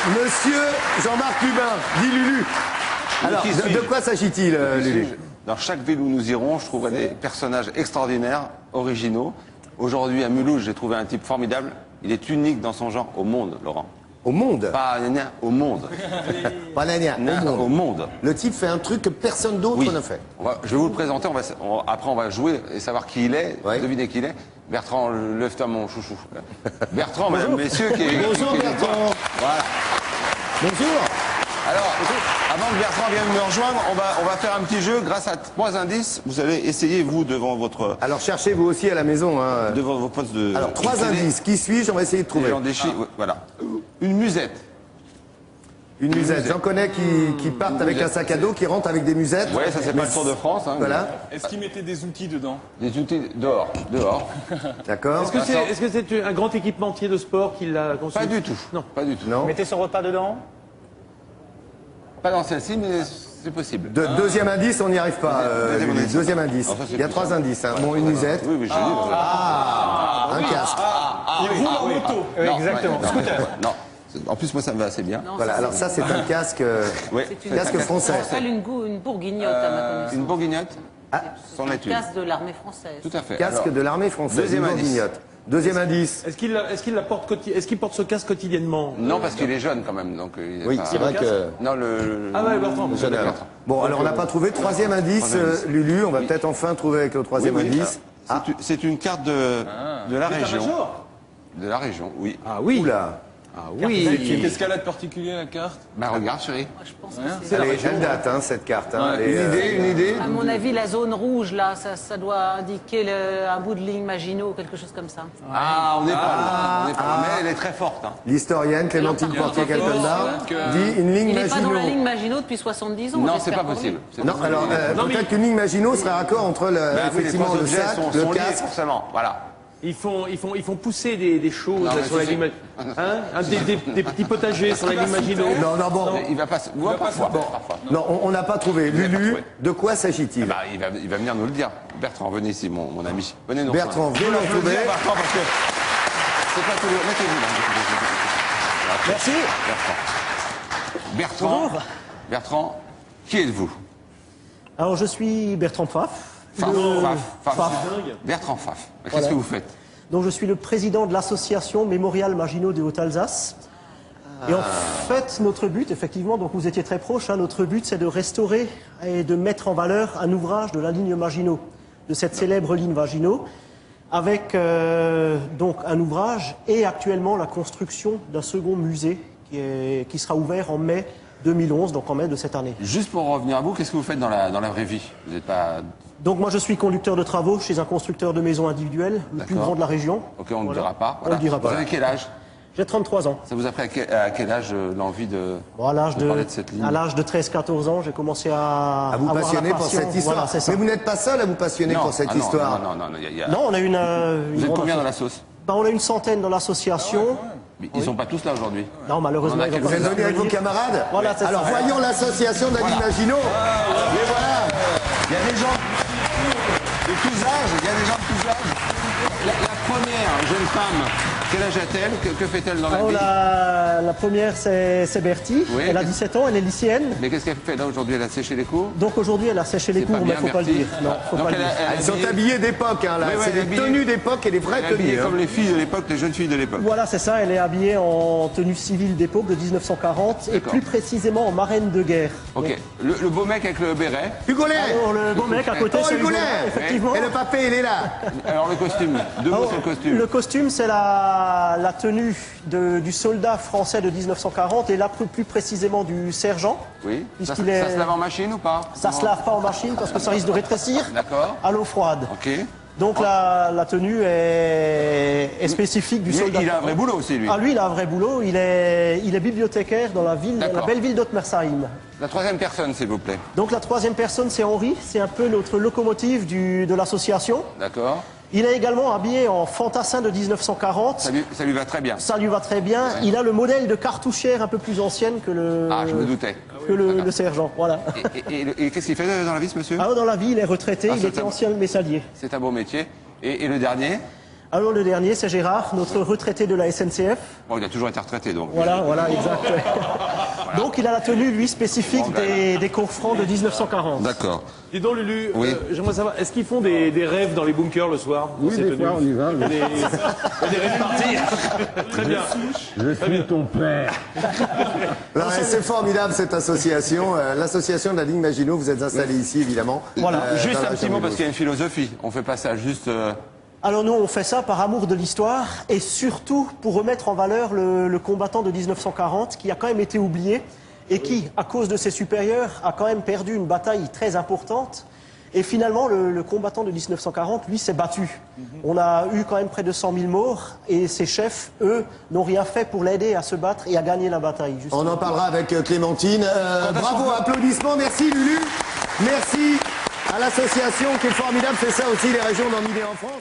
Monsieur Jean-Marc Lubin, dit Lulu. Alors, de quoi s'agit-il, Lulu? Dans chaque ville où nous irons, je trouverai des personnages extraordinaires, originaux. Aujourd'hui, à Mulhouse, j'ai trouvé un type formidable. Il est unique dans son genre au monde, Laurent. Au monde? Pas gna, au monde. Pas gna, Au monde. Le type fait un truc que personne d'autre ne fait. Je vais vous le présenter, après on va jouer et savoir qui il est, deviner qui il est. Bertrand, lève-toi mon chouchou. Bertrand, mesdames, messieurs, qui est... Bonjour Bertrand. Voilà. Bonjour. Alors, avant que Bertrand vienne me rejoindre, on va faire un petit jeu. Grâce à 3 indices, vous allez essayer, vous, devant votre... Alors, cherchez vous aussi à la maison. Hein. Devant vos postes de... Alors, 3 indices. Qui suis-je? On va essayer de trouver. Voilà. Une musette. Une musette. J'en connais qui partent avec un sac à dos, qui rentrent avec des musettes. Ouais, ça c'est pas le Tour de France. Hein, voilà. Est-ce qu'ils mettaient des outils dedans? Des outils dehors. D'accord. Est-ce que c'est un grand équipementier de sport qui l'a conçu? Pas du tout. Non. Pas du tout. Non. Mettez son repas dedans? Pas dans celle-ci, mais c'est possible. Deuxième indice, on n'y arrive pas. Deuxième indice. Alors, ça, Il y a 3 indices. Hein. Bon, une musette. Oui, je dis. Un casque. Il roule en moto. Exactement. Scooter. Non. En plus, moi, ça me va assez bien. Non, Voilà, alors ça, c'est un casque, casque français. Ça s'appelle une bourguignotte, à ma connaissance. Une bourguignotte. C'en est une. Casque de l'armée française. Tout à fait. Casque Alors, de l'armée française. deuxième une indice. bourguignotte. Deuxième indice. Est-ce qu'il porte ce casque quotidiennement? Non, parce qu'il est jeune quand même. Donc, il est Oui, pas- c'est vrai que... Non, le... Ah ouais, Bertrand. Jeune homme. Bon, alors on n'a pas trouvé. Troisième indice, Lulu. On va peut-être enfin trouver avec le troisième indice. C'est une carte de la région. De la région, oui. Ah oui. Oula. Ah oui. Qu'est-ce qu'elle a de particulier, la carte? Bah regarde, chérie. Moi, je pense que Elle date, hein, cette carte. Hein. Une idée À mon avis, la zone rouge, là, ça doit indiquer un bout de ligne Maginot, quelque chose comme ça. Ah, on n'est pas loin. On n'est pas loin. Mais elle est très forte. Hein. L'historienne Clémentine Portier-Calpendard dit une ligne Il n'est pas dans la ligne Maginot. Maginot depuis 70 ans. Non, j'espère c'est pas pour lui. possible. C'est Non, pas alors possible. peut-être qu'une ligne Maginot serait raccord entre Bah oui, les effectivement trois le objets sac, sont le liés, casque. forcément. Voilà. Ils font pousser des choses Non, mais sur la tu ligne. Hein, des petits potagers sur la ligne Maginot. Non, bon. Il va pas. Parfois. Non, on n'a pas trouvé. Lulu, de quoi s'agit-il? Bah, il va venir nous le dire. Bertrand, venez ici, mon ami. Venez nous Bertrand, rejoindre. venez nous Je veux retrouver. dire, Bertrand, parce que c'est pas tous les... Mettez-vous là. Merci. Bertrand. Bonjour. Bertrand, qui êtes-vous? Alors je suis Bertrand Pfaff. Faf. Bertrand Pfaff. Qu'est-ce que vous faites? Donc je suis le président de l'association Mémorial Maginot de Haute-Alsace. Et en fait, notre but, effectivement, donc vous étiez très proche, hein, notre but c'est de restaurer et de mettre en valeur un ouvrage de la ligne Maginot, de cette célèbre ligne Maginot, avec donc un ouvrage et actuellement la construction d'un second musée qui sera ouvert en mai 2011, donc en mai de cette année. Juste pour revenir à vous, qu'est-ce que vous faites dans la vraie vie? Vous n'êtes pas... Donc moi je suis conducteur de travaux chez un constructeur de maisons individuelles, le plus grand de la région. Ok, on ne le dira pas. On le dira pas. Vous avez quel âge? J'ai 33 ans. Ça vous a pris à quel âge l'envie de, Bon, à l'âge parler de cette ligne? à l'âge de 13-14 ans, j'ai commencé à vous avoir passionner la pour passion. cette histoire. Voilà, c'est ça. Mais vous n'êtes pas seul à vous passionner pour cette histoire. Non, Non, on a une Vous êtes grande combien dans asso- la sauce? Ben, on a une centaine dans l'association. Mais ils sont pas tous là aujourd'hui. Non, malheureusement, On en a ils ont quelques- Vous êtes pas venu avec vos camarades? Voilà, c'est Alors ça. voyons l'association d'Annie Maginot. Et voilà. Il y a des gens de tous âges, il y a des gens de tous âges. La première jeune femme, quel âge a-t-elle? Que fait-elle dans la Oh, vie? la première, c'est Bertie. Oui. Elle a 17 ans, elle est lycéenne. Mais qu'est-ce qu'elle fait là aujourd'hui? Elle a séché les cours? Donc aujourd'hui, elle a séché les C'est cours, pas mais bien, il ne faut pas le Bertie. dire. Non, faut Donc pas le dire. Elles sont habillées d'époque, hein, là. Oui, oui, C'est elle est des habillée- tenues d'époque et des vraies Elle est habillée tenues. comme hein. les filles de l'époque, les jeunes filles de l'époque. Voilà, c'est ça, elle est habillée en tenue civile d'époque de 1940 et D'accord. plus précisément en marraine de guerre. Ok. Le beau mec avec le béret. Hugolet. Alors le beau mec à côté, Oh, c'est Hugolet. Hugolet, effectivement. Et le papé, il est là. Alors le costume. Deux mots Alors, sur le costume. le costume, c'est la tenue du soldat français de 1940 et là plus précisément du sergent. Oui. Ça puisqu'il est- se lave en machine ou pas? Ça se lave pas en machine parce que ça risque de rétrécir D'accord. à l'eau froide. Ok. Donc la tenue est spécifique du soldat. Il a un vrai boulot aussi, lui. Ah lui, il a un vrai boulot. Il est bibliothécaire dans la D'accord. belle ville d'Ottmersheim. La troisième personne, s'il vous plaît. Donc la troisième personne, c'est Henri. C'est un peu notre locomotive de l'association. D'accord. Il est également habillé en fantassin de 1940. Ça lui va très bien. Ça lui va très bien. Ouais. Il a le modèle de cartouchière un peu plus ancienne que le, Ah, je me doutais. que le sergent. Voilà. Et qu'est-ce qu'il fait dans la vie, ce monsieur? Alors dans la vie, il est retraité. Ah, Il c'est était un- ancien messalier. C'est un beau métier. Et le dernier? Alors le dernier, c'est Gérard, notre retraité de la SNCF. Bon, il a toujours été retraité, donc. Voilà, exact. Donc il a la tenue, lui, spécifique des cours francs de 1940. D'accord. Dis donc, Lulu, Oui. j'aimerais savoir, est-ce qu'ils font des rêves dans les bunkers le soir? Oui, des fois, on y va. Il y a des rêves partis. Très bien. Je suis ton père. Non, c'est formidable cette association, l'association de la ligne Maginot. Vous êtes installé ici, évidemment. Voilà. Juste dans la un petit région mot, de parce qu'il y a une philosophie. On fait pas ça juste... Alors nous, on fait ça par amour de l'histoire et surtout pour remettre en valeur le combattant de 1940 qui a quand même été oublié et qui, à cause de ses supérieurs, a quand même perdu une bataille très importante. Et finalement, le combattant de 1940, lui, s'est battu. On a eu quand même près de 100 000 morts et ses chefs, eux, n'ont rien fait pour l'aider à se battre et à gagner la bataille. Justement. On en parlera avec Clémentine. Bravo, applaudissements, merci Lulu. Merci à l'association qui est formidable, fait ça aussi les régions dans l'idée en France.